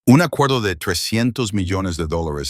Un acuerdo de $300 millones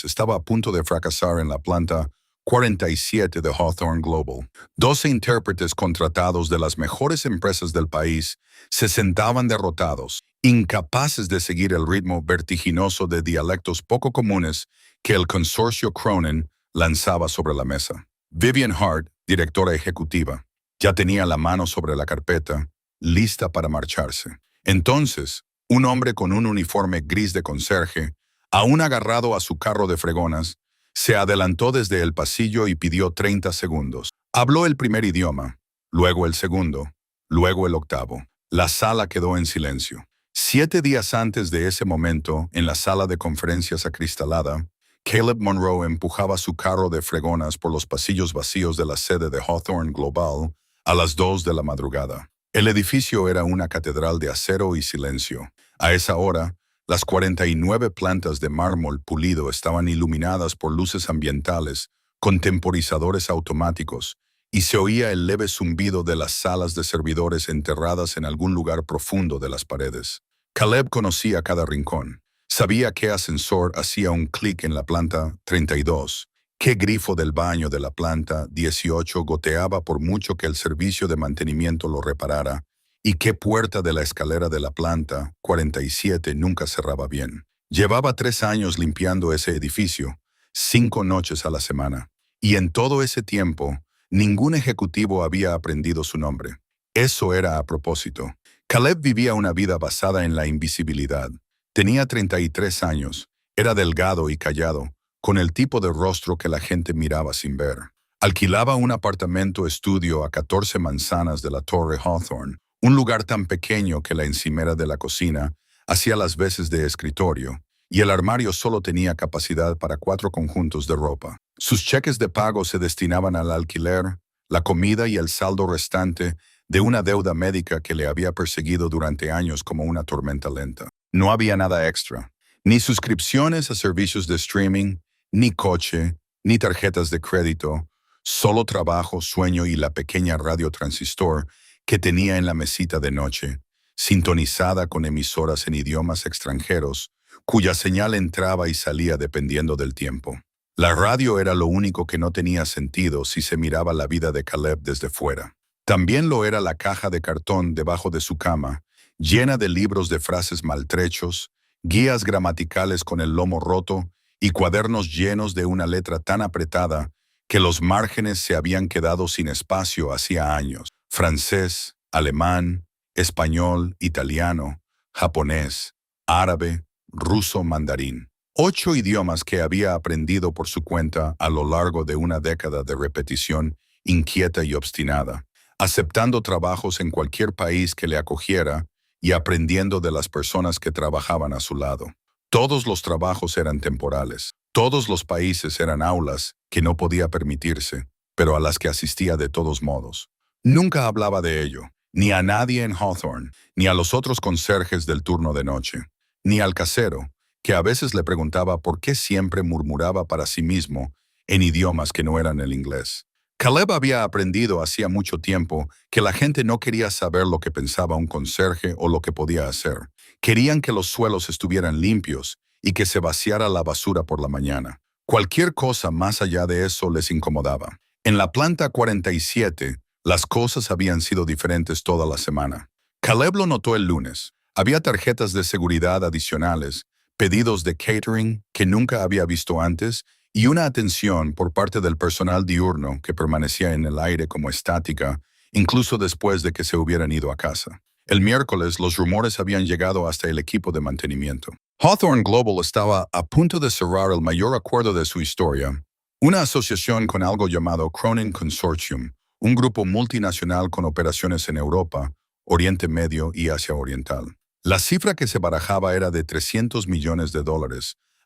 estaba a punto de fracasar en la planta 47 de Hawthorne Global. 12 intérpretes contratados de las mejores empresas del país se sentaban derrotados, incapaces de seguir el ritmo vertiginoso de dialectos poco comunes que el consorcio Cronin lanzaba sobre la mesa. Vivian Hart, directora ejecutiva, ya tenía la mano sobre la carpeta, lista para marcharse. Entonces, un hombre con un uniforme gris de conserje, aún agarrado a su carro de fregonas, se adelantó desde el pasillo y pidió 30 segundos. Habló el primer idioma, luego el segundo, luego el octavo. La sala quedó en silencio. 7 días antes de ese momento, en la sala de conferencias acristalada, Caleb Monroe empujaba su carro de fregonas por los pasillos vacíos de la sede de Hawthorne Global a las 2 de la madrugada. El edificio era una catedral de acero y silencio. A esa hora, las 49 plantas de mármol pulido estaban iluminadas por luces ambientales, con temporizadores automáticos, y se oía el leve zumbido de las salas de servidores enterradas en algún lugar profundo de las paredes. Caleb conocía cada rincón. Sabía qué ascensor hacía un clic en la planta 32, qué grifo del baño de la planta 18 goteaba por mucho que el servicio de mantenimiento lo reparara, y qué puerta de la escalera de la planta 47 nunca cerraba bien. Llevaba 3 años limpiando ese edificio, 5 noches a la semana, y en todo ese tiempo, ningún ejecutivo había aprendido su nombre. Eso era a propósito. Caleb vivía una vida basada en la invisibilidad. Tenía 33 años, era delgado y callado, con el tipo de rostro que la gente miraba sin ver. Alquilaba un apartamento estudio a 14 manzanas de la Torre Hawthorne, un lugar tan pequeño que la encimera de la cocina hacía las veces de escritorio, y el armario solo tenía capacidad para 4 conjuntos de ropa. Sus cheques de pago se destinaban al alquiler, la comida y el saldo restante de una deuda médica que le había perseguido durante años como una tormenta lenta. No había nada extra, ni suscripciones a servicios de streaming, ni coche, ni tarjetas de crédito, solo trabajo, sueño y la pequeña radiotransistor que tenía en la mesita de noche, sintonizada con emisoras en idiomas extranjeros, cuya señal entraba y salía dependiendo del tiempo. La radio era lo único que no tenía sentido si se miraba la vida de Caleb desde fuera. También lo era la caja de cartón debajo de su cama, llena de libros de frases maltrechos, guías gramaticales con el lomo roto y cuadernos llenos de una letra tan apretada que los márgenes se habían quedado sin espacio hacía años. Francés, alemán, español, italiano, japonés, árabe, ruso, mandarín. 8 idiomas que había aprendido por su cuenta a lo largo de una década de repetición inquieta y obstinada, aceptando trabajos en cualquier país que le acogiera y aprendiendo de las personas que trabajaban a su lado. Todos los trabajos eran temporales. Todos los países eran aulas que no podía permitirse, pero a las que asistía de todos modos. Nunca hablaba de ello, ni a nadie en Hawthorne, ni a los otros conserjes del turno de noche, ni al casero, que a veces le preguntaba por qué siempre murmuraba para sí mismo en idiomas que no eran el inglés. Caleb había aprendido hacía mucho tiempo que la gente no quería saber lo que pensaba un conserje o lo que podía hacer. Querían que los suelos estuvieran limpios y que se vaciara la basura por la mañana. Cualquier cosa más allá de eso les incomodaba. En la planta 47, las cosas habían sido diferentes toda la semana. Caleb lo notó el lunes. Había tarjetas de seguridad adicionales, pedidos de catering que nunca había visto antes y una atención por parte del personal diurno que permanecía en el aire como estática, incluso después de que se hubieran ido a casa. El miércoles los rumores habían llegado hasta el equipo de mantenimiento. Hawthorne Global estaba a punto de cerrar el mayor acuerdo de su historia, una asociación con algo llamado Cronin Consortium, un grupo multinacional con operaciones en Europa, Oriente Medio y Asia Oriental. La cifra que se barajaba era de $300 millones,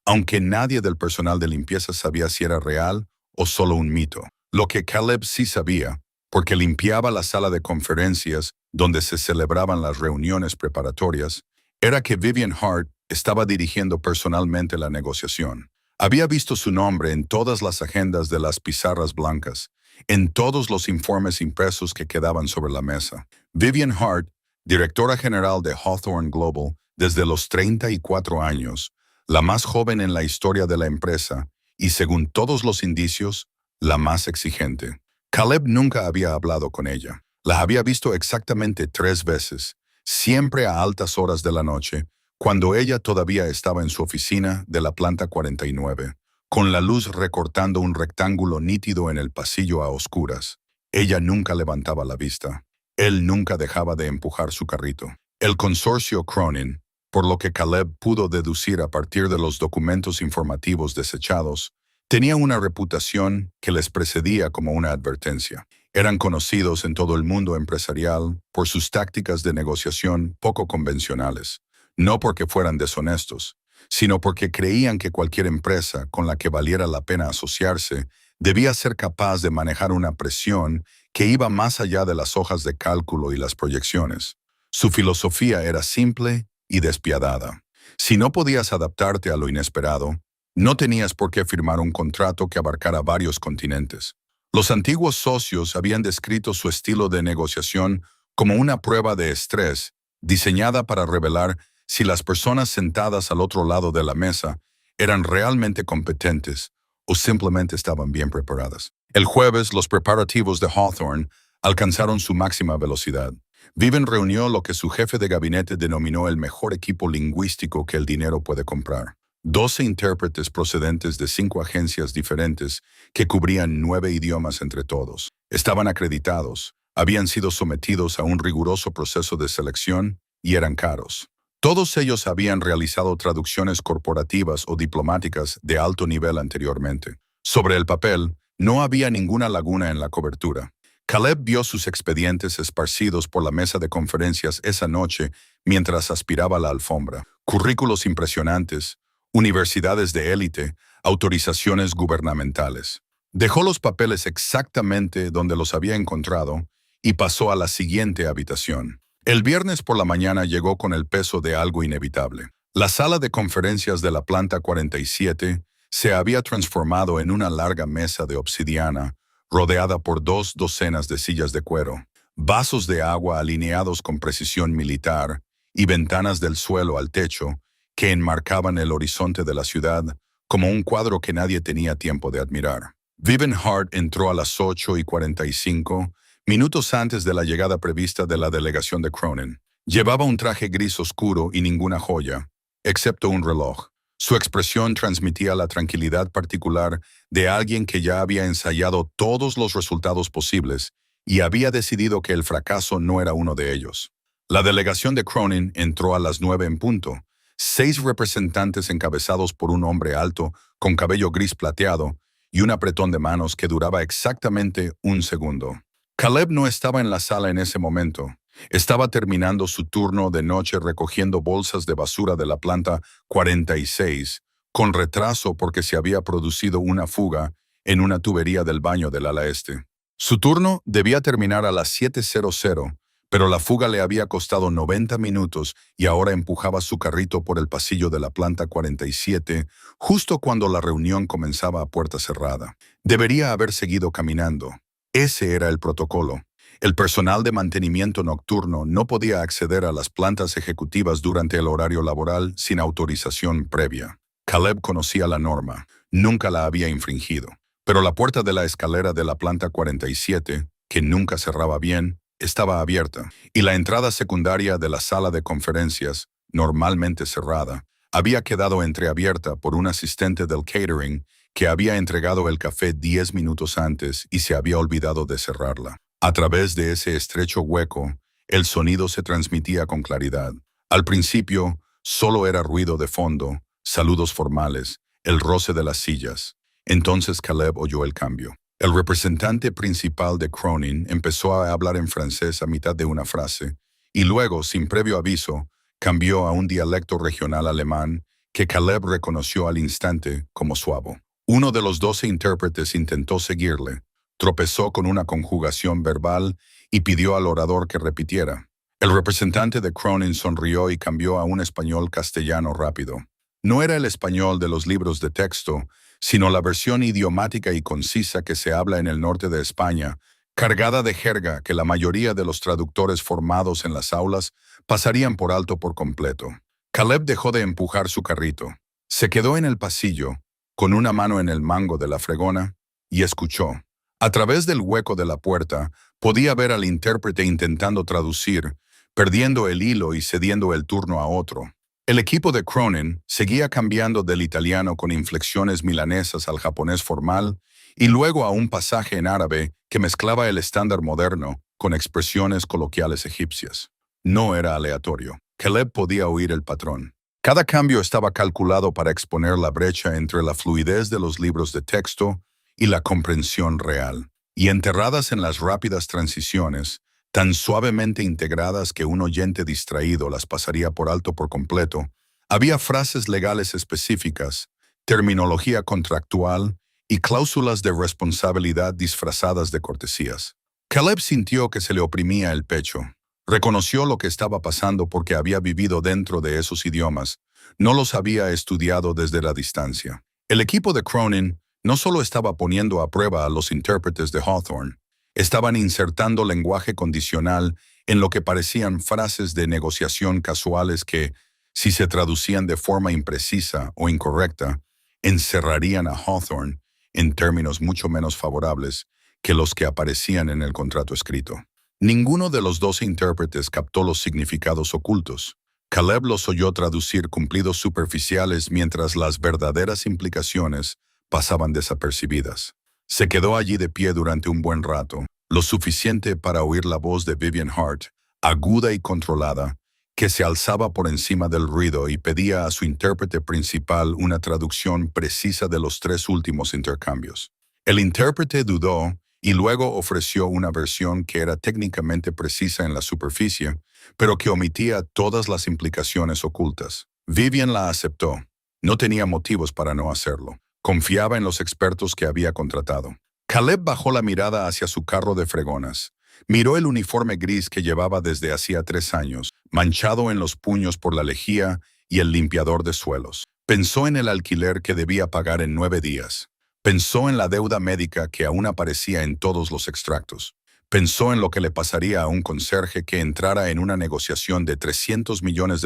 aunque nadie del personal de limpieza sabía si era real o solo un mito. Lo que Caleb sí sabía, porque limpiaba la sala de conferencias donde se celebraban las reuniones preparatorias, era que Vivian Hart estaba dirigiendo personalmente la negociación. Había visto su nombre en todas las agendas de las pizarras blancas, en todos los informes impresos que quedaban sobre la mesa. Vivian Hart, directora general de Hawthorne Global desde los 34 años, la más joven en la historia de la empresa y, según todos los indicios, la más exigente. Caleb nunca había hablado con ella. La había visto exactamente 3 veces, siempre a altas horas de la noche, cuando ella todavía estaba en su oficina de la planta 49, con la luz recortando un rectángulo nítido en el pasillo a oscuras. Ella nunca levantaba la vista. Él nunca dejaba de empujar su carrito. El consorcio Cronin, por lo que Caleb pudo deducir a partir de los documentos informativos desechados, tenía una reputación que les precedía como una advertencia. Eran conocidos en todo el mundo empresarial por sus tácticas de negociación poco convencionales, no porque fueran deshonestos, sino porque creían que cualquier empresa con la que valiera la pena asociarse debía ser capaz de manejar una presión que iba más allá de las hojas de cálculo y las proyecciones. Su filosofía era simple y despiadada. Si no podías adaptarte a lo inesperado, no tenías por qué firmar un contrato que abarcara varios continentes. Los antiguos socios habían descrito su estilo de negociación como una prueba de estrés diseñada para revelar si las personas sentadas al otro lado de la mesa eran realmente competentes o simplemente estaban bien preparadas. El jueves, los preparativos de Hawthorne alcanzaron su máxima velocidad. Viven reunió lo que su jefe de gabinete denominó el mejor equipo lingüístico que el dinero puede comprar. 12 intérpretes procedentes de 5 agencias diferentes que cubrían 9 idiomas entre todos. Estaban acreditados, habían sido sometidos a un riguroso proceso de selección y eran caros. Todos ellos habían realizado traducciones corporativas o diplomáticas de alto nivel anteriormente. Sobre el papel, no había ninguna laguna en la cobertura. Caleb vio sus expedientes esparcidos por la mesa de conferencias esa noche mientras aspiraba la alfombra. Currículos impresionantes, universidades de élite, autorizaciones gubernamentales. Dejó los papeles exactamente donde los había encontrado y pasó a la siguiente habitación. El viernes por la mañana llegó con el peso de algo inevitable. La sala de conferencias de la planta 47 se había transformado en una larga mesa de obsidiana, rodeada por 2 docenas de sillas de cuero, vasos de agua alineados con precisión militar y ventanas del suelo al techo que enmarcaban el horizonte de la ciudad como un cuadro que nadie tenía tiempo de admirar. Vivian Hart entró a las 8:45, minutos antes de la llegada prevista de la delegación de Cronin. Llevaba un traje gris oscuro y ninguna joya, excepto un reloj. Su expresión transmitía la tranquilidad particular de alguien que ya había ensayado todos los resultados posibles y había decidido que el fracaso no era uno de ellos. La delegación de Cronin entró a las 9 en punto. 6 representantes encabezados por un hombre alto, con cabello gris plateado, y un apretón de manos que duraba exactamente un segundo. Caleb no estaba en la sala en ese momento. Estaba terminando su turno de noche recogiendo bolsas de basura de la planta 46, con retraso porque se había producido una fuga en una tubería del baño del ala este. Su turno debía terminar a las 7:00, pero la fuga le había costado 90 minutos y ahora empujaba su carrito por el pasillo de la planta 47, justo cuando la reunión comenzaba a puerta cerrada. Debería haber seguido caminando. Ese era el protocolo. El personal de mantenimiento nocturno no podía acceder a las plantas ejecutivas durante el horario laboral sin autorización previa. Caleb conocía la norma, nunca la había infringido, pero la puerta de la escalera de la planta 47, que nunca cerraba bien, estaba abierta, y la entrada secundaria de la sala de conferencias, normalmente cerrada, había quedado entreabierta por un asistente del catering que había entregado el café 10 minutos antes y se había olvidado de cerrarla. A través de ese estrecho hueco, el sonido se transmitía con claridad. Al principio, solo era ruido de fondo, saludos formales, el roce de las sillas. Entonces Caleb oyó el cambio. El representante principal de Cronin empezó a hablar en francés a mitad de una frase, y luego, sin previo aviso, cambió a un dialecto regional alemán que Caleb reconoció al instante como suavo. Uno de los 12 intérpretes intentó seguirle, tropezó con una conjugación verbal y pidió al orador que repitiera. El representante de Cronin sonrió y cambió a un español castellano rápido. No era el español de los libros de texto, sino la versión idiomática y concisa que se habla en el norte de España, cargada de jerga que la mayoría de los traductores formados en las aulas pasarían por alto por completo. Caleb dejó de empujar su carrito. Se quedó en el pasillo, con una mano en el mango de la fregona, y escuchó. A través del hueco de la puerta, podía ver al intérprete intentando traducir, perdiendo el hilo y cediendo el turno a otro. El equipo de Cronin seguía cambiando del italiano con inflexiones milanesas al japonés formal y luego a un pasaje en árabe que mezclaba el estándar moderno con expresiones coloquiales egipcias. No era aleatorio. Caleb podía oír el patrón. Cada cambio estaba calculado para exponer la brecha entre la fluidez de los libros de texto y la comprensión real. Y enterradas en las rápidas transiciones, tan suavemente integradas que un oyente distraído las pasaría por alto por completo, había frases legales específicas, terminología contractual y cláusulas de responsabilidad disfrazadas de cortesías. Caleb sintió que se le oprimía el pecho. Reconoció lo que estaba pasando porque había vivido dentro de esos idiomas, no los había estudiado desde la distancia. El equipo de Cronin no solo estaba poniendo a prueba a los intérpretes de Hawthorne, estaban insertando lenguaje condicional en lo que parecían frases de negociación casuales que, si se traducían de forma imprecisa o incorrecta, encerrarían a Hawthorne en términos mucho menos favorables que los que aparecían en el contrato escrito. Ninguno de los dos intérpretes captó los significados ocultos. Caleb los oyó traducir cumplidos superficiales mientras las verdaderas implicaciones pasaban desapercibidas. Se quedó allí de pie durante un buen rato, lo suficiente para oír la voz de Vivian Hart, aguda y controlada, que se alzaba por encima del ruido y pedía a su intérprete principal una traducción precisa de los 3 últimos intercambios. El intérprete dudó y luego ofreció una versión que era técnicamente precisa en la superficie, pero que omitía todas las implicaciones ocultas. Vivian la aceptó. No tenía motivos para no hacerlo. Confiaba en los expertos que había contratado. Caleb bajó la mirada hacia su carro de fregonas. Miró el uniforme gris que llevaba desde hacía 3 años, manchado en los puños por la lejía y el limpiador de suelos. Pensó en el alquiler que debía pagar en 9 días. Pensó en la deuda médica que aún aparecía en todos los extractos. Pensó en lo que le pasaría a un conserje que entrara en una negociación de $300 millones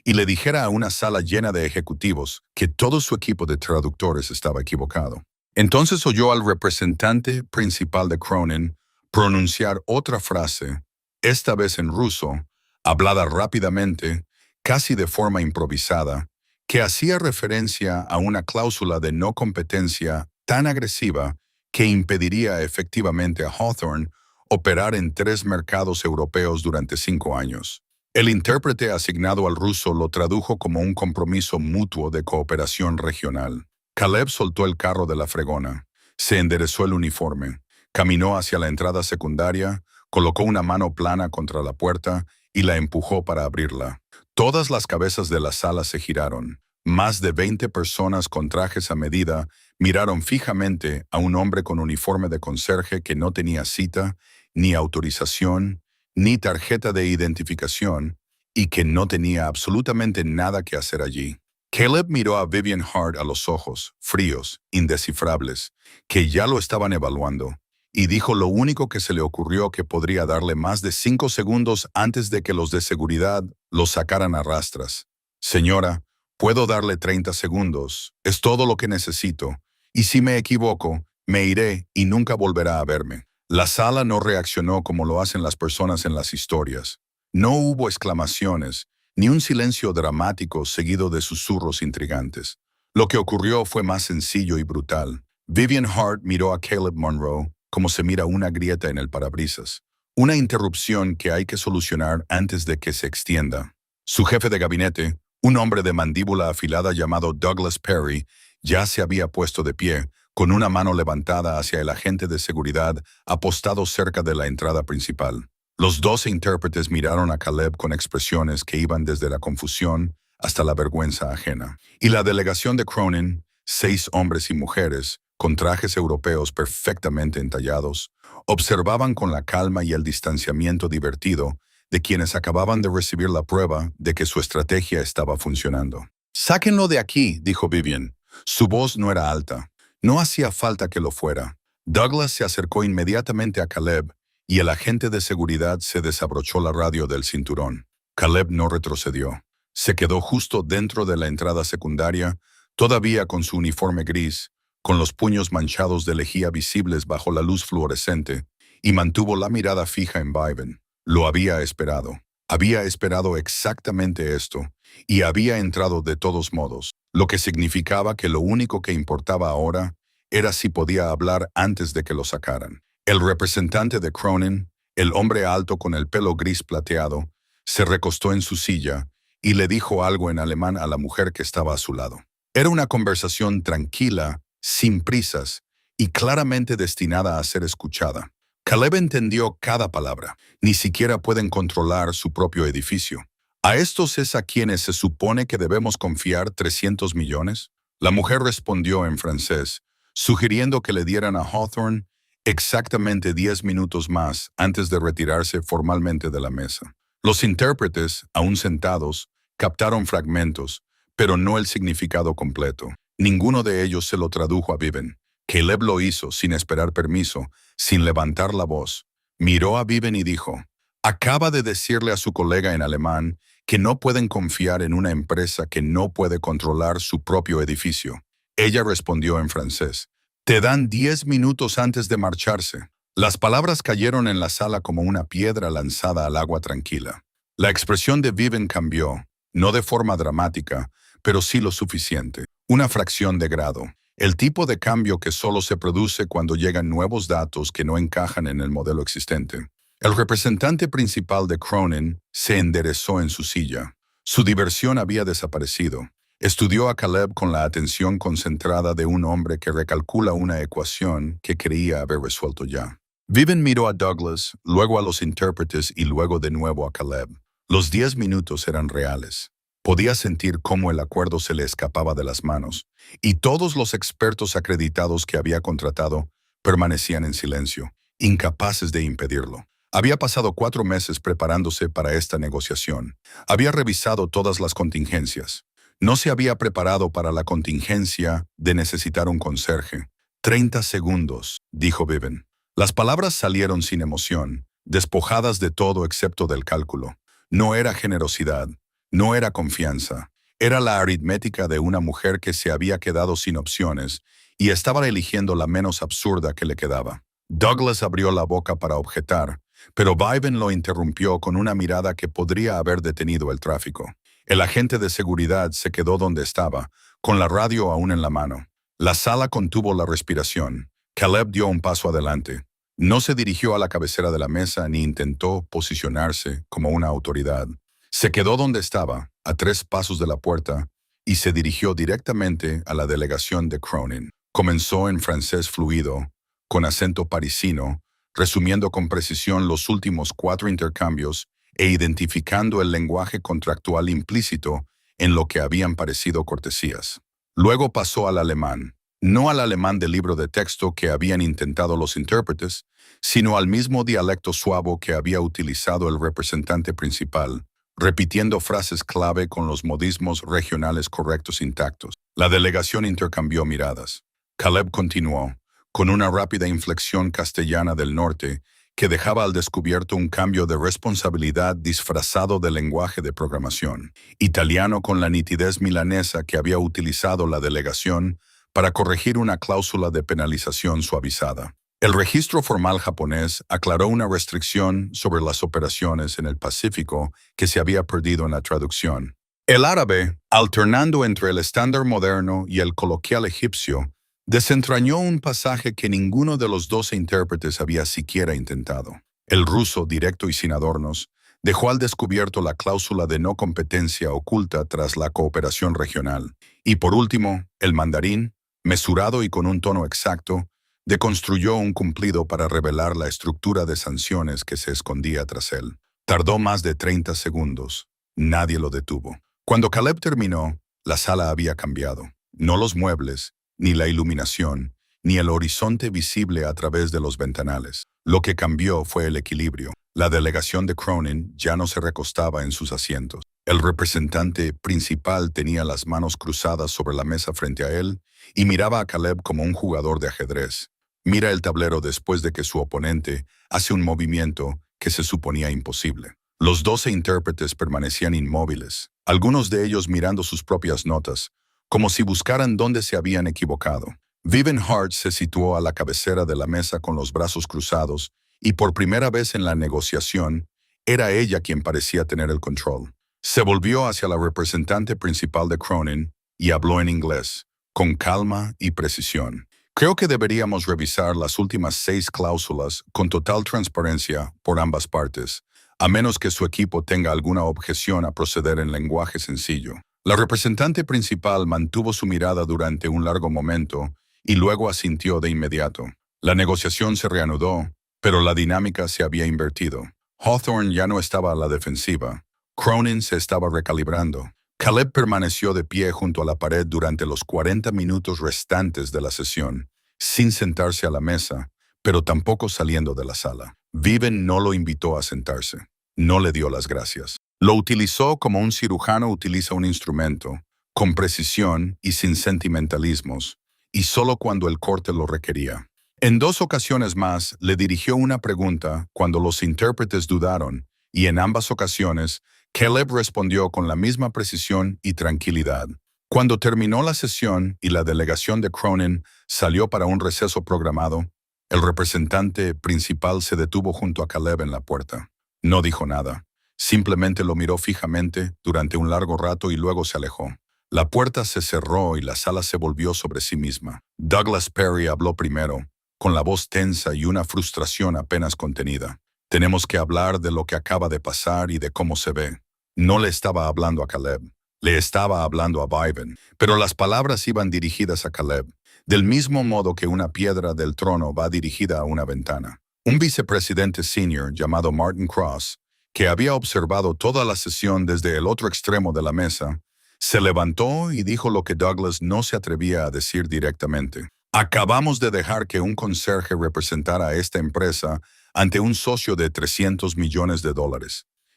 y le dijera a una sala llena de ejecutivos que todo su equipo de traductores estaba equivocado. Entonces oyó al representante principal de Cronin pronunciar otra frase, esta vez en ruso, hablada rápidamente, casi de forma improvisada, que hacía referencia a una cláusula de no competencia tan agresiva que impediría efectivamente a Hawthorne operar en 3 mercados europeos durante 5 años. El intérprete asignado al ruso lo tradujo como un compromiso mutuo de cooperación regional. Caleb soltó el carro de la fregona, se enderezó el uniforme, caminó hacia la entrada secundaria, colocó una mano plana contra la puerta y la empujó para abrirla. Todas las cabezas de la sala se giraron. Más de 20 personas con trajes a medida miraron fijamente a un hombre con uniforme de conserje que no tenía cita, ni autorización, ni tarjeta de identificación, y que no tenía absolutamente nada que hacer allí. Caleb miró a Vivian Hart a los ojos, fríos, indescifrables, que ya lo estaban evaluando, y dijo lo único que se le ocurrió que podría darle más de 5 segundos antes de que los de seguridad lo sacaran a rastras. Señora, puedo darle 30 segundos, es todo lo que necesito, y si me equivoco, me iré y nunca volverá a verme. La sala no reaccionó como lo hacen las personas en las historias. No hubo exclamaciones, ni un silencio dramático seguido de susurros intrigantes. Lo que ocurrió fue más sencillo y brutal. Vivian Hart miró a Caleb Monroe como se mira una grieta en el parabrisas. Una interrupción que hay que solucionar antes de que se extienda. Su jefe de gabinete, un hombre de mandíbula afilada llamado Douglas Perry, ya se había puesto de pie, con una mano levantada hacia el agente de seguridad apostado cerca de la entrada principal. Los 12 intérpretes miraron a Caleb con expresiones que iban desde la confusión hasta la vergüenza ajena. Y la delegación de Cronin, 6 hombres y mujeres, con trajes europeos perfectamente entallados, observaban con la calma y el distanciamiento divertido de quienes acababan de recibir la prueba de que su estrategia estaba funcionando. «Sáquenlo de aquí», dijo Vivian. Su voz no era alta. No hacía falta que lo fuera. Douglas se acercó inmediatamente a Caleb y el agente de seguridad se desabrochó la radio del cinturón. Caleb no retrocedió. Se quedó justo dentro de la entrada secundaria, todavía con su uniforme gris, con los puños manchados de lejía visibles bajo la luz fluorescente, y mantuvo la mirada fija en Viven. Lo había esperado. Había esperado exactamente esto, y había entrado de todos modos, lo que significaba que lo único que importaba ahora era si podía hablar antes de que lo sacaran. El representante de Cronin, el hombre alto con el pelo gris plateado, se recostó en su silla y le dijo algo en alemán a la mujer que estaba a su lado. Era una conversación tranquila, sin prisas, y claramente destinada a ser escuchada. Caleb entendió cada palabra. Ni siquiera pueden controlar su propio edificio. ¿A estos es a quienes se supone que debemos confiar 300 millones? La mujer respondió en francés, sugiriendo que le dieran a Hawthorne exactamente 10 minutos más antes de retirarse formalmente de la mesa. Los intérpretes, aún sentados, captaron fragmentos, pero no el significado completo. Ninguno de ellos se lo tradujo a Viven. Caleb lo hizo sin esperar permiso, sin levantar la voz. Miró a Viven y dijo, acaba de decirle a su colega en alemán que no pueden confiar en una empresa que no puede controlar su propio edificio. Ella respondió en francés, te dan 10 minutos antes de marcharse. Las palabras cayeron en la sala como una piedra lanzada al agua tranquila. La expresión de Viven cambió, no de forma dramática, pero sí lo suficiente. Una fracción de grado. El tipo de cambio que solo se produce cuando llegan nuevos datos que no encajan en el modelo existente. El representante principal de Cronin se enderezó en su silla. Su diversión había desaparecido. Estudió a Caleb con la atención concentrada de un hombre que recalcula una ecuación que creía haber resuelto ya. Viven miró a Douglas, luego a los intérpretes y luego de nuevo a Caleb. Los 10 minutos eran reales. Podía sentir cómo el acuerdo se le escapaba de las manos, y todos los expertos acreditados que había contratado permanecían en silencio, incapaces de impedirlo. Había pasado 4 meses preparándose para esta negociación. Había revisado todas las contingencias. No se había preparado para la contingencia de necesitar un conserje. 30 segundos, dijo Viven. Las palabras salieron sin emoción, despojadas de todo excepto del cálculo. No era generosidad, no era confianza. Era la aritmética de una mujer que se había quedado sin opciones y estaba eligiendo la menos absurda que le quedaba. Douglas abrió la boca para objetar, pero Viven lo interrumpió con una mirada que podría haber detenido el tráfico. El agente de seguridad se quedó donde estaba, con la radio aún en la mano. La sala contuvo la respiración. Caleb dio un paso adelante. No se dirigió a la cabecera de la mesa ni intentó posicionarse como una autoridad. Se quedó donde estaba, a 3 pasos de la puerta, y se dirigió directamente a la delegación de Cronin. Comenzó en francés fluido, con acento parisino, resumiendo con precisión los últimos 4 intercambios e identificando el lenguaje contractual implícito en lo que habían parecido cortesías. Luego pasó al alemán, no al alemán del libro de texto que habían intentado los intérpretes, sino al mismo dialecto suavo que había utilizado el representante principal, repitiendo frases clave con los modismos regionales correctos intactos. La delegación intercambió miradas. Caleb continuó, con una rápida inflexión castellana del norte, que dejaba al descubierto un cambio de responsabilidad disfrazado de lenguaje de programación, italiano con la nitidez milanesa que había utilizado la delegación para corregir una cláusula de penalización suavizada. El registro formal japonés aclaró una restricción sobre las operaciones en el Pacífico que se había perdido en la traducción. El árabe, alternando entre el estándar moderno y el coloquial egipcio, desentrañó un pasaje que ninguno de los 12 intérpretes había siquiera intentado. El ruso, directo y sin adornos, dejó al descubierto la cláusula de no competencia oculta tras la cooperación regional. Y por último, el mandarín, mesurado y con un tono exacto, deconstruyó un cumplido para revelar la estructura de sanciones que se escondía tras él. Tardó más de 30 segundos. Nadie lo detuvo. Cuando Caleb terminó, la sala había cambiado. No los muebles, ni la iluminación, ni el horizonte visible a través de los ventanales. Lo que cambió fue el equilibrio. La delegación de Cronin ya no se recostaba en sus asientos. El representante principal tenía las manos cruzadas sobre la mesa frente a él y miraba a Caleb como un jugador de ajedrez. Mira el tablero después de que su oponente hace un movimiento que se suponía imposible. Los 12 intérpretes permanecían inmóviles, algunos de ellos mirando sus propias notas, como si buscaran dónde se habían equivocado. Vivian Hart se situó a la cabecera de la mesa con los brazos cruzados y por primera vez en la negociación, era ella quien parecía tener el control. Se volvió hacia la representante principal de Cronin y habló en inglés, con calma y precisión. Creo que deberíamos revisar las últimas 6 cláusulas con total transparencia por ambas partes, a menos que su equipo tenga alguna objeción a proceder en lenguaje sencillo. La representante principal mantuvo su mirada durante un largo momento y luego asintió de inmediato. La negociación se reanudó, pero la dinámica se había invertido. Hawthorne ya no estaba a la defensiva. Cronin se estaba recalibrando. Caleb permaneció de pie junto a la pared durante los 40 minutos restantes de la sesión, sin sentarse a la mesa, pero tampoco saliendo de la sala. Viven no lo invitó a sentarse. No le dio las gracias. Lo utilizó como un cirujano utiliza un instrumento, con precisión y sin sentimentalismos, y solo cuando el corte lo requería. En 2 ocasiones más le dirigió una pregunta cuando los intérpretes dudaron, y en ambas ocasiones, Caleb respondió con la misma precisión y tranquilidad. Cuando terminó la sesión y la delegación de Cronin salió para un receso programado, el representante principal se detuvo junto a Caleb en la puerta. No dijo nada. Simplemente lo miró fijamente durante un largo rato y luego se alejó. La puerta se cerró y la sala se volvió sobre sí misma. Douglas Perry habló primero, con la voz tensa y una frustración apenas contenida. Tenemos que hablar de lo que acaba de pasar y de cómo se ve. No le estaba hablando a Caleb. Le estaba hablando a Viven, pero las palabras iban dirigidas a Caleb, del mismo modo que una piedra del trono va dirigida a una ventana. Un vicepresidente senior llamado Martin Cross, que había observado toda la sesión desde el otro extremo de la mesa, se levantó y dijo lo que Douglas no se atrevía a decir directamente. Acabamos de dejar que un conserje representara a esta empresa ante un socio de $300 millones.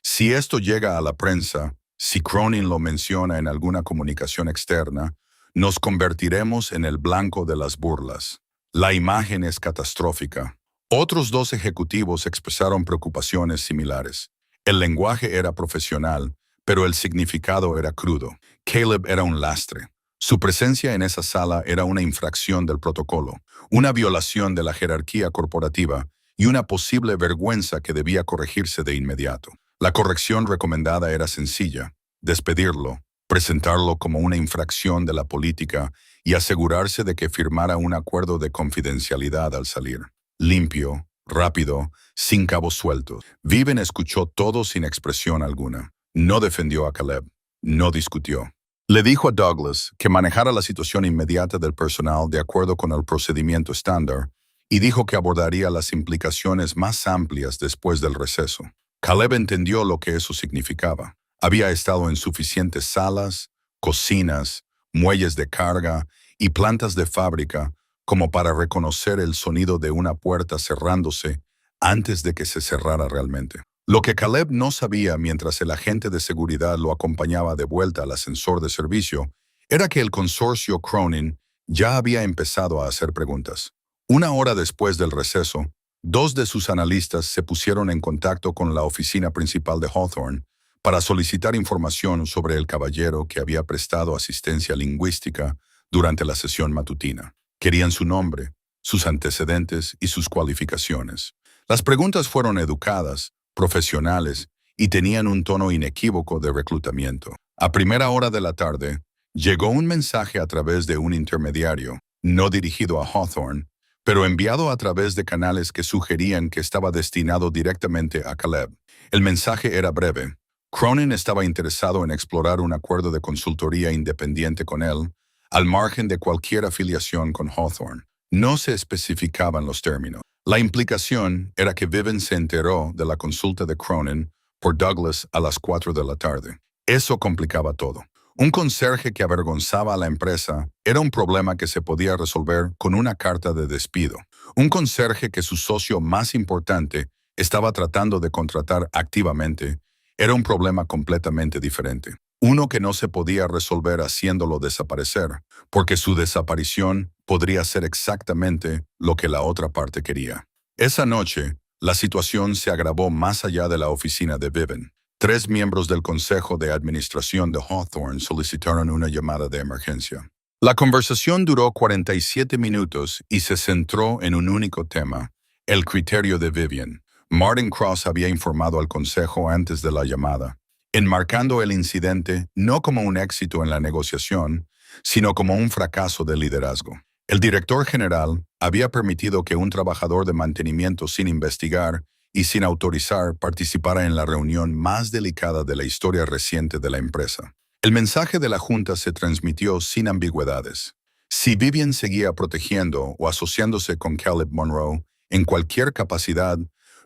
Si esto llega a la prensa, si Cronin lo menciona en alguna comunicación externa, nos convertiremos en el blanco de las burlas. La imagen es catastrófica. Otros 2 ejecutivos expresaron preocupaciones similares. El lenguaje era profesional, pero el significado era crudo. Caleb era un lastre. Su presencia en esa sala era una infracción del protocolo, una violación de la jerarquía corporativa y una posible vergüenza que debía corregirse de inmediato. La corrección recomendada era sencilla: despedirlo, presentarlo como una infracción de la política y asegurarse de que firmara un acuerdo de confidencialidad al salir. Limpio, rápido, sin cabos sueltos. Viven escuchó todo sin expresión alguna. No defendió a Caleb. No discutió. Le dijo a Douglas que manejara la situación inmediata del personal de acuerdo con el procedimiento estándar y dijo que abordaría las implicaciones más amplias después del receso. Caleb entendió lo que eso significaba. Había estado en suficientes salas, cocinas, muelles de carga y plantas de fábrica como para reconocer el sonido de una puerta cerrándose antes de que se cerrara realmente. Lo que Caleb no sabía mientras el agente de seguridad lo acompañaba de vuelta al ascensor de servicio era que el consorcio Cronin ya había empezado a hacer preguntas. 1 hora después del receso, 2 de sus analistas se pusieron en contacto con la oficina principal de Hawthorne para solicitar información sobre el caballero que había prestado asistencia lingüística durante la sesión matutina. Querían su nombre, sus antecedentes y sus cualificaciones. Las preguntas fueron educadas, profesionales y tenían un tono inequívoco de reclutamiento. A primera hora de la tarde, llegó un mensaje a través de un intermediario, no dirigido a Hawthorne, pero enviado a través de canales que sugerían que estaba destinado directamente a Caleb. El mensaje era breve. Cronin estaba interesado en explorar un acuerdo de consultoría independiente con él, al margen de cualquier afiliación con Hawthorne. No se especificaban los términos. La implicación era que Viven se enteró de la consulta de Cronin por Douglas a las 4 de la tarde. Eso complicaba todo. Un conserje que avergonzaba a la empresa era un problema que se podía resolver con una carta de despido. Un conserje que su socio más importante estaba tratando de contratar activamente era un problema completamente diferente. Uno que no se podía resolver haciéndolo desaparecer, porque su desaparición podría ser exactamente lo que la otra parte quería. Esa noche, la situación se agravó más allá de la oficina de Viven. 3 miembros del Consejo de Administración de Hawthorne solicitaron una llamada de emergencia. La conversación duró 47 minutos y se centró en un único tema, el criterio de Vivian. Martin Cross había informado al Consejo antes de la llamada, enmarcando el incidente no como un éxito en la negociación, sino como un fracaso de liderazgo. El director general había permitido que un trabajador de mantenimiento sin investigar y sin autorizar participara en la reunión más delicada de la historia reciente de la empresa. El mensaje de la Junta se transmitió sin ambigüedades. Si Vivian seguía protegiendo o asociándose con Caleb Monroe en cualquier capacidad,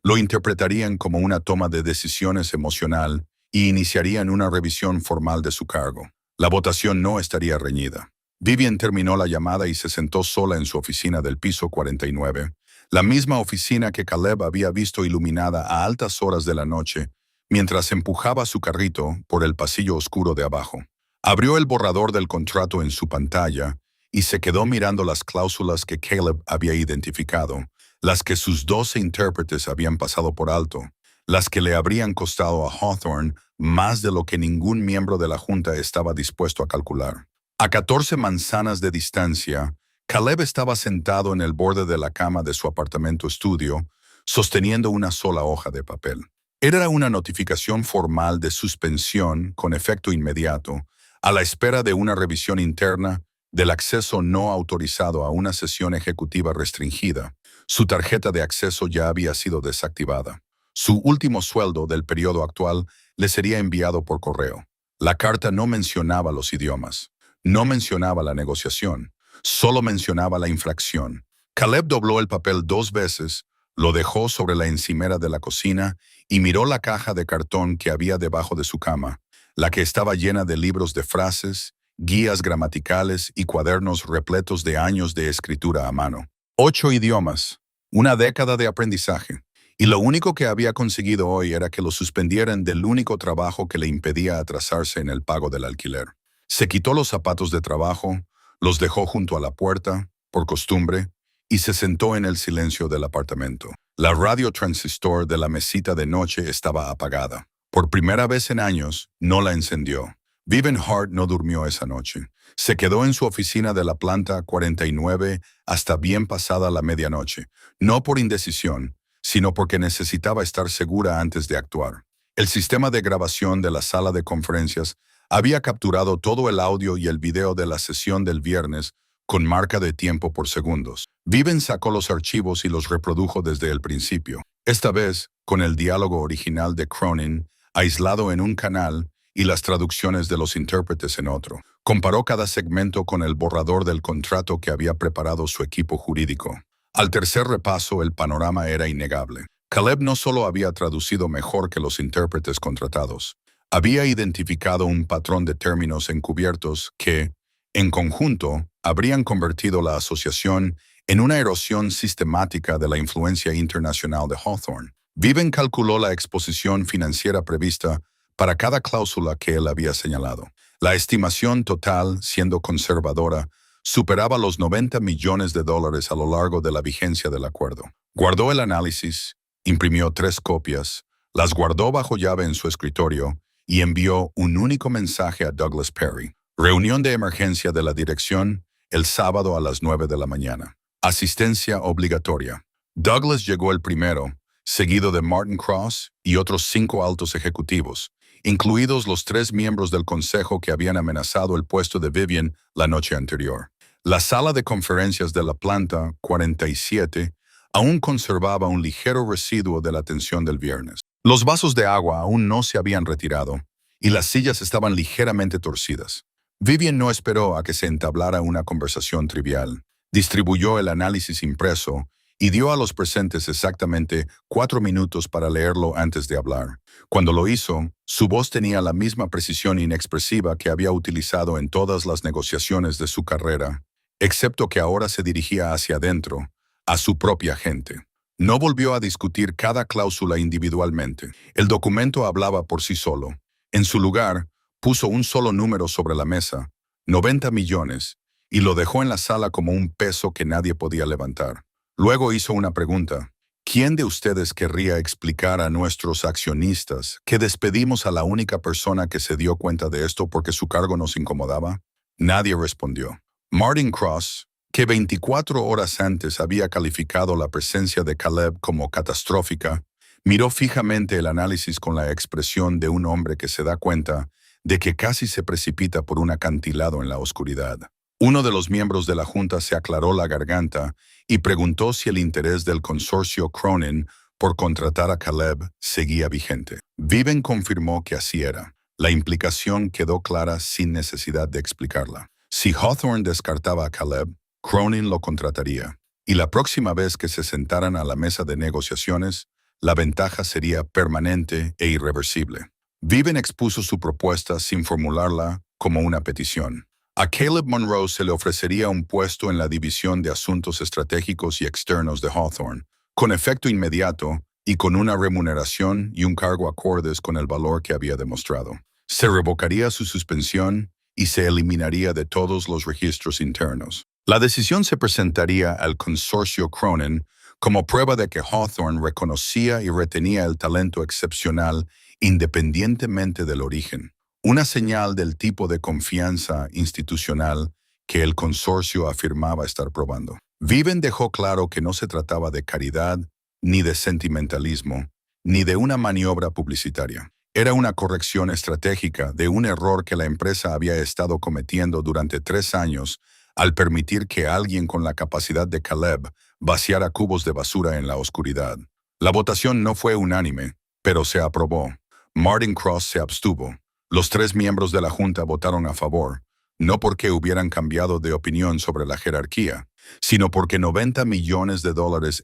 lo interpretarían como una toma de decisiones emocional y iniciarían una revisión formal de su cargo. La votación no estaría reñida. Vivian terminó la llamada y se sentó sola en su oficina del piso 49, la misma oficina que Caleb había visto iluminada a altas horas de la noche mientras empujaba su carrito por el pasillo oscuro de abajo. Abrió el borrador del contrato en su pantalla y se quedó mirando las cláusulas que Caleb había identificado, las que sus 12 intérpretes habían pasado por alto, las que le habrían costado a Hawthorne más de lo que ningún miembro de la Junta estaba dispuesto a calcular. A 14 manzanas de distancia, Caleb estaba sentado en el borde de la cama de su apartamento estudio, sosteniendo una sola hoja de papel. Era una notificación formal de suspensión con efecto inmediato, a la espera de una revisión interna del acceso no autorizado a una sesión ejecutiva restringida. Su tarjeta de acceso ya había sido desactivada. Su último sueldo del periodo actual le sería enviado por correo. La carta no mencionaba los idiomas, no mencionaba la negociación, solo mencionaba la infracción. Caleb dobló el papel 2 veces, lo dejó sobre la encimera de la cocina y miró la caja de cartón que había debajo de su cama, la que estaba llena de libros de frases, guías gramaticales y cuadernos repletos de años de escritura a mano. 8 idiomas, una década de aprendizaje. Y lo único que había conseguido hoy era que lo suspendieran del único trabajo que le impedía atrasarse en el pago del alquiler. Se quitó los zapatos de trabajo, los dejó junto a la puerta, por costumbre, y se sentó en el silencio del apartamento. La radio transistor de la mesita de noche estaba apagada. Por primera vez en años, no la encendió. Vivian Hart no durmió esa noche. Se quedó en su oficina de la planta 49 hasta bien pasada la medianoche, no por indecisión, sino porque necesitaba estar segura antes de actuar. El sistema de grabación de la sala de conferencias había capturado todo el audio y el video de la sesión del viernes con marca de tiempo por segundos. Vivian sacó los archivos y los reprodujo desde el principio, esta vez con el diálogo original de Cronin, aislado en un canal, y las traducciones de los intérpretes en otro. Comparó cada segmento con el borrador del contrato que había preparado su equipo jurídico. Al tercer repaso, el panorama era innegable. Caleb no solo había traducido mejor que los intérpretes contratados, había identificado un patrón de términos encubiertos que, en conjunto, habrían convertido la asociación en una erosión sistemática de la influencia internacional de Hawthorne. Vivian calculó la exposición financiera prevista para cada cláusula que él había señalado. La estimación total, siendo conservadora, superaba los $90 millones a lo largo de la vigencia del acuerdo. Guardó el análisis, imprimió 3 copias, las guardó bajo llave en su escritorio y envió un único mensaje a Douglas Perry. Reunión de emergencia de la dirección el sábado a las 9 de la mañana. Asistencia obligatoria. Douglas llegó el primero, seguido de Martin Cross y otros 5 altos ejecutivos, incluidos los 3 miembros del consejo que habían amenazado el puesto de Vivian la noche anterior. La sala de conferencias de la planta 47 aún conservaba un ligero residuo de la tensión del viernes. Los vasos de agua aún no se habían retirado y las sillas estaban ligeramente torcidas. Vivian no esperó a que se entablara una conversación trivial. Distribuyó el análisis impreso y dio a los presentes exactamente 4 minutos para leerlo antes de hablar. Cuando lo hizo, su voz tenía la misma precisión inexpresiva que había utilizado en todas las negociaciones de su carrera, excepto que ahora se dirigía hacia adentro, a su propia gente. No volvió a discutir cada cláusula individualmente. El documento hablaba por sí solo. En su lugar, puso un solo número sobre la mesa, 90 millones, y lo dejó en la sala como un peso que nadie podía levantar. Luego hizo una pregunta. ¿Quién de ustedes querría explicar a nuestros accionistas que despedimos a la única persona que se dio cuenta de esto porque su cargo nos incomodaba? Nadie respondió. Martin Cross, que 24 horas antes había calificado la presencia de Caleb como catastrófica, miró fijamente el análisis con la expresión de un hombre que se da cuenta de que casi se precipita por un acantilado en la oscuridad. Uno de los miembros de la Junta se aclaró la garganta y preguntó si el interés del consorcio Cronin por contratar a Caleb seguía vigente. Viven confirmó que así era. La implicación quedó clara sin necesidad de explicarla. Si Hawthorne descartaba a Caleb, Cronin lo contrataría. Y la próxima vez que se sentaran a la mesa de negociaciones, la ventaja sería permanente e irreversible. Viven expuso su propuesta sin formularla como una petición. A Caleb Monroe se le ofrecería un puesto en la División de Asuntos Estratégicos y Externos de Hawthorne, con efecto inmediato y con una remuneración y un cargo acordes con el valor que había demostrado. Se revocaría su suspensión y se eliminaría de todos los registros internos. La decisión se presentaría al consorcio Cronin como prueba de que Hawthorne reconocía y retenía el talento excepcional independientemente del origen. Una señal del tipo de confianza institucional que el consorcio afirmaba estar probando. Viven dejó claro que no se trataba de caridad, ni de sentimentalismo, ni de una maniobra publicitaria. Era una corrección estratégica de un error que la empresa había estado cometiendo durante 3 años al permitir que alguien con la capacidad de Caleb vaciara cubos de basura en la oscuridad. La votación no fue unánime, pero se aprobó. Martin Cross se abstuvo. Los 3 miembros de la Junta votaron a favor, no porque hubieran cambiado de opinión sobre la jerarquía, sino porque $90 millones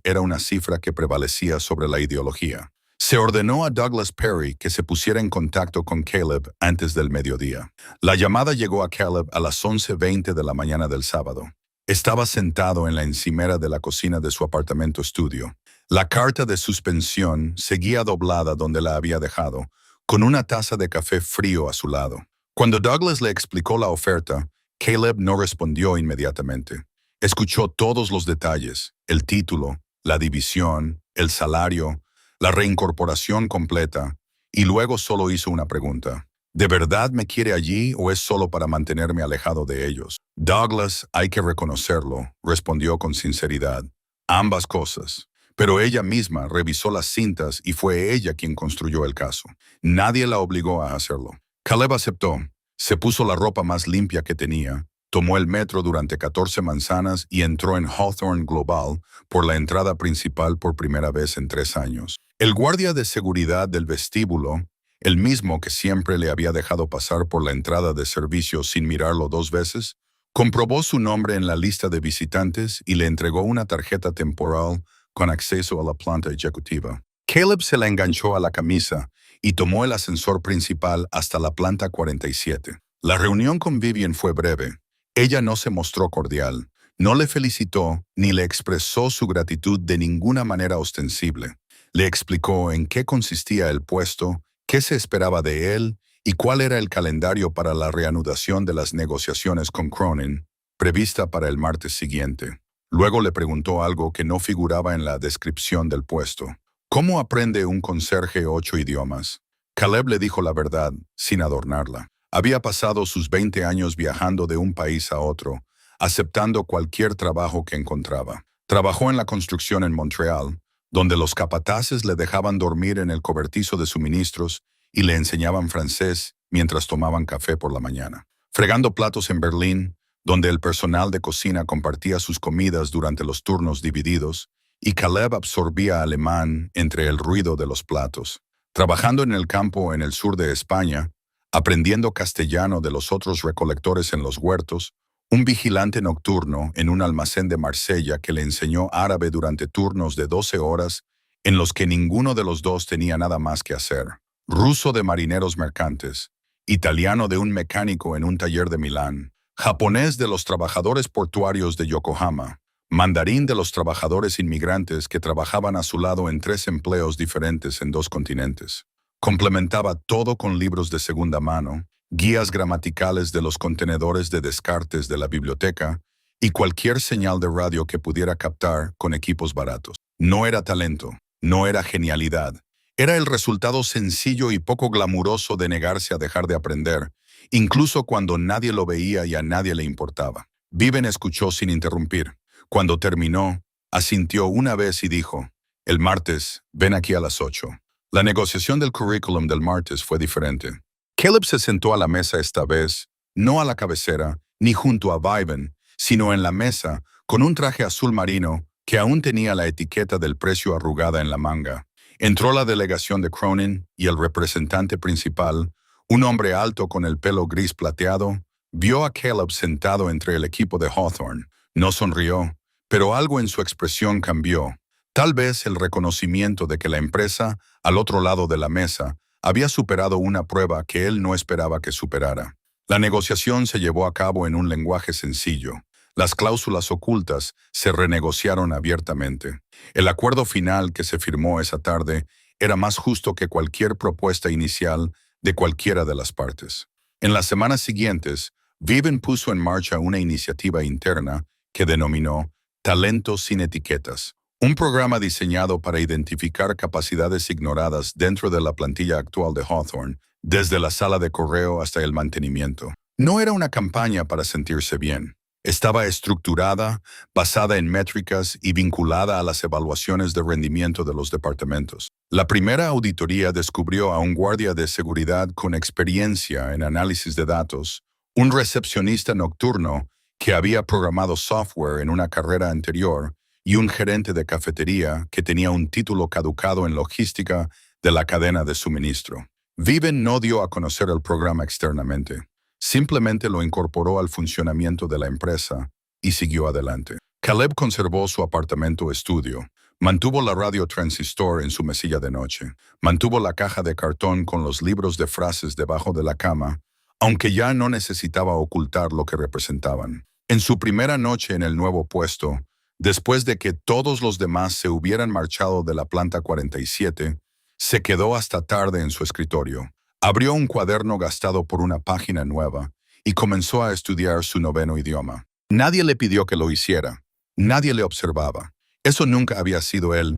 era una cifra que prevalecía sobre la ideología. Se ordenó a Douglas Perry que se pusiera en contacto con Caleb antes del mediodía. La llamada llegó a Caleb a las 11:20 de la mañana del sábado. Estaba sentado en la encimera de la cocina de su apartamento estudio. La carta de suspensión seguía doblada donde la había dejado, con una taza de café frío a su lado. Cuando Douglas le explicó la oferta, Caleb no respondió inmediatamente. Escuchó todos los detalles, el título, la división, el salario, la reincorporación completa, y luego solo hizo una pregunta. ¿De verdad me quiere allí o es solo para mantenerme alejado de ellos? Douglas, hay que reconocerlo, respondió con sinceridad. Ambas cosas. Pero ella misma revisó las cintas y fue ella quien construyó el caso. Nadie la obligó a hacerlo. Caleb aceptó. Se puso la ropa más limpia que tenía, tomó el metro durante 14 manzanas y entró en Hawthorne Global por la entrada principal por primera vez en 3 años. El guardia de seguridad del vestíbulo, el mismo que siempre le había dejado pasar por la entrada de servicio sin mirarlo 2 veces, comprobó su nombre en la lista de visitantes y le entregó una tarjeta temporal con acceso a la planta ejecutiva. Caleb se la enganchó a la camisa y tomó el ascensor principal hasta la planta 47. La reunión con Vivian fue breve. Ella no se mostró cordial, no le felicitó ni le expresó su gratitud de ninguna manera ostensible. Le explicó en qué consistía el puesto, qué se esperaba de él y cuál era el calendario para la reanudación de las negociaciones con Cronin, prevista para el martes siguiente. Luego le preguntó algo que no figuraba en la descripción del puesto. ¿Cómo aprende un conserje 8 idiomas? Caleb le dijo la verdad, sin adornarla. Había pasado sus 20 años viajando de un país a otro, aceptando cualquier trabajo que encontraba. Trabajó en la construcción en Montreal, donde los capataces le dejaban dormir en el cobertizo de suministros y le enseñaban francés mientras tomaban café por la mañana. Fregando platos en Berlín, donde el personal de cocina compartía sus comidas durante los turnos divididos, y Caleb absorbía alemán entre el ruido de los platos. Trabajando en el campo en el sur de España, aprendiendo castellano de los otros recolectores en los huertos, un vigilante nocturno en un almacén de Marsella que le enseñó árabe durante turnos de 12 horas en los que ninguno de los dos tenía nada más que hacer, ruso de marineros mercantes, italiano de un mecánico en un taller de Milán, japonés de los trabajadores portuarios de Yokohama, mandarín de los trabajadores inmigrantes que trabajaban a su lado en 3 empleos diferentes en 2 continentes. Complementaba todo con libros de segunda mano, guías gramaticales de los contenedores de descartes de la biblioteca y cualquier señal de radio que pudiera captar con equipos baratos. No era talento, no era genialidad. Era el resultado sencillo y poco glamuroso de negarse a dejar de aprender, incluso cuando nadie lo veía y a nadie le importaba. Viven escuchó sin interrumpir. Cuando terminó, asintió una vez y dijo, «El martes, ven aquí a las 8». La negociación del currículum del martes fue diferente. Caleb se sentó a la mesa esta vez, no a la cabecera, ni junto a Viven, sino en la mesa, con un traje azul marino que aún tenía la etiqueta del precio arrugada en la manga. Entró la delegación de Cronin y el representante principal, un hombre alto con el pelo gris plateado, vio a Caleb sentado entre el equipo de Hawthorne. No sonrió, pero algo en su expresión cambió. Tal vez el reconocimiento de que la empresa, al otro lado de la mesa, había superado una prueba que él no esperaba que superara. La negociación se llevó a cabo en un lenguaje sencillo. Las cláusulas ocultas se renegociaron abiertamente. El acuerdo final que se firmó esa tarde era más justo que cualquier propuesta inicial de cualquiera de las partes. En las semanas siguientes, Viven puso en marcha una iniciativa interna que denominó Talentos sin Etiquetas, un programa diseñado para identificar capacidades ignoradas dentro de la plantilla actual de Hawthorne, desde la sala de correo hasta el mantenimiento. No era una campaña para sentirse bien. Estaba estructurada, basada en métricas y vinculada a las evaluaciones de rendimiento de los departamentos. La primera auditoría descubrió a un guardia de seguridad con experiencia en análisis de datos, un recepcionista nocturno que había programado software en una carrera anterior y un gerente de cafetería que tenía un título caducado en logística de la cadena de suministro. Viven no dio a conocer el programa externamente. Simplemente lo incorporó al funcionamiento de la empresa y siguió adelante. Caleb conservó su apartamento estudio, mantuvo la radio transistor en su mesilla de noche, mantuvo la caja de cartón con los libros de frases debajo de la cama, aunque ya no necesitaba ocultar lo que representaban. En su primera noche en el nuevo puesto, después de que todos los demás se hubieran marchado de la planta 47, se quedó hasta tarde en su escritorio. Abrió un cuaderno gastado por una página nueva y comenzó a estudiar su noveno idioma. Nadie le pidió que lo hiciera. Nadie le observaba. Eso nunca había sido él,